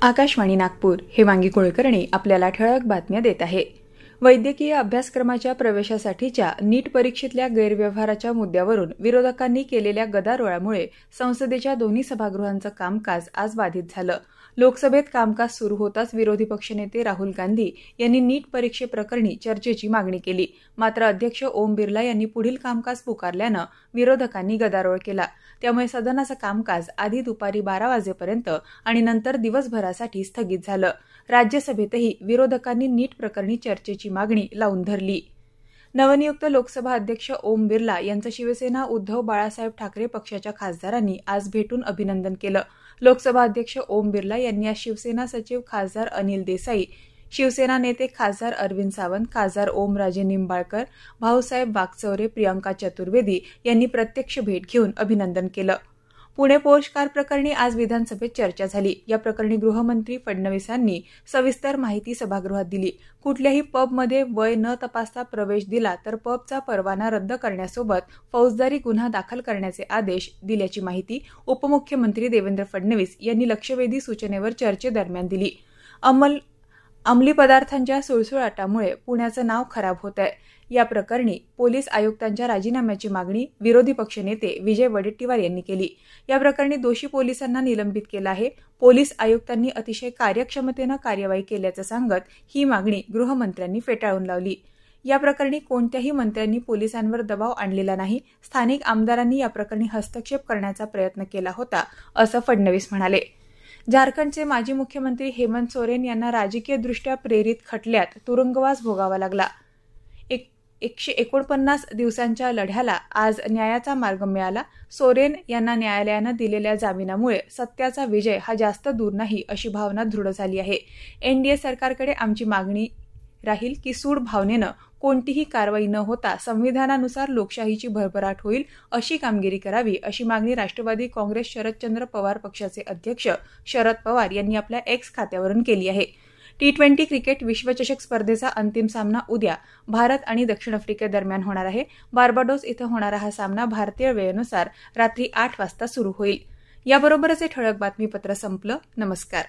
आकाशवाणी नागपूर हेमांगी कुलकर्णी आपल्याला ठळक बातम्या देत आहे। वैद्यकीय अभ्यासक्रमाच्या प्रवेशासाठीच्या नीट परीक्षेतल्या गैरव्यवहाराच्या मुद्द्यावरून विरोधकांनी केलेल्या गदारोळामुळे संसदेच्या दोन्ही सभागृहांचं कामकाज आज बाधित झालं। लोकसभेत कामकाज सुरू होताच विरोधी पक्षनेते राहुल गांधी यांनी नीट परीक्षेप्रकरणी चर्चेची मागणी केली। मात्र अध्यक्ष ओम बिर्ला यांनी पुढील कामकाज पुकारल्यानं विरोधकांनी गदारोळ केला। त्यामुळे सदनाचं कामकाज आधी दुपारी 12 वाजेपर्यंत आणि नंतर दिवसभरासाठी स्थगित झालं। राज्यसभेतही विरोधकांनी नीट प्रकरणी चर्चेची मागणी लावून धरली। नवनियुक्त लोकसभा अध्यक्ष ओम बिर्ला यांचं शिवसेना उद्धव बाळासाहेब ठाकरे पक्षाच्या खासदारांनी आज भेटून अभिनंदन केलं। लोकसभा अध्यक्ष ओम बिर्ला यांनी आज शिवसेना सचिव खासदार अनिल देसाई, शिवसेना नेते खासदार अरविंद सावंत, खासदार ओमराजे निंबाळकर, भाऊसाहेब वागचौरे, प्रियंका चतुर्वेदी यांनी प्रत्यक्ष भेट घेऊन अभिनंदन केलं। पुणे पोस्ट कार प्रकरणी आज विधानसभेत चर्चा झाली। या प्रकरणी गृहमंत्री फडणवीसांनी सविस्तर माहिती सभागृहात दिली। कुठल्याही पबमध्ये वय न तपासता प्रवेश दिला तर पबचा परवाना रद्द करण्यासोबत फौजदारी गुन्हा दाखल करण्याचे आदेश दिल्याची माहिती उपमुख्यमंत्री देवेंद्र फडणवीस यांनी लक्षवेधी सूचनेवर चर्चेदरम्यान दिली। अंमली पदार्थांच्या सुळसुळाटामुळे पुण्याचं नाव खराब होत आहे। या प्रकरणी पोलीस आयुक्तांच्या राजीनाम्याची मागणी विरोधी पक्षनेते विजय वडेट्टीवार यांनी केली। या प्रकरणी दोषी पोलिसांना निलंबित केलं आहे। पोलीस आयुक्तांनी अतिशय कार्यक्षमतेनं कार्यवाही केल्याचं सांगत ही मागणी गृहमंत्र्यांनी फेटाळून लावली। या प्रकरणी कोणत्याही मंत्र्यांनी पोलिसांवर दबाव आणलेला नाही। स्थानिक आमदारांनी या प्रकरणी हस्तक्षेप करण्याचा प्रयत्न केला होता, असं फडणवीस म्हणाले। झारखंडचे माजी मुख्यमंत्री हेमंत सोरेन यांना राजकीयदृष्ट्या प्रेरित खटल्यात तुरुंगवास भोगावा लागला। 149 दिवसांच्या लढ्याला आज न्यायाचा मार्ग मिळाला। सोरेन यांना न्यायालयानं दिलेल्या जामिनामुळे सत्याचा विजय हा जास्त दूर नाही अशी भावना दृढ झाली आहे। एनडीए सरकारकडे आमची मागणी राहील की सूड भावनेनं कोणतीही कारवाई न होता संविधानानुसार लोकशाहीची भरभराट होईल अशी कामगिरी करावी, अशी मागणी राष्ट्रवादी काँग्रेस शरदचंद्र पवार पक्षाचे अध्यक्ष शरद पवार यांनी आपल्या एक्स खात्यावरून केली आहे। T20 क्रिकेट विश्वचषक स्पर्धेचा अंतिम सामना उद्या भारत आणि दक्षिण आफ्रिकेदरम्यान होणार आहे। बार्बाडोस इथं होणारा हा सामना भारतीय वेळेनुसार रात्री 8 वाजता सुरू होईल। याबरोबरच हे ठळक बातमीपत्र संपलं। नमस्कार।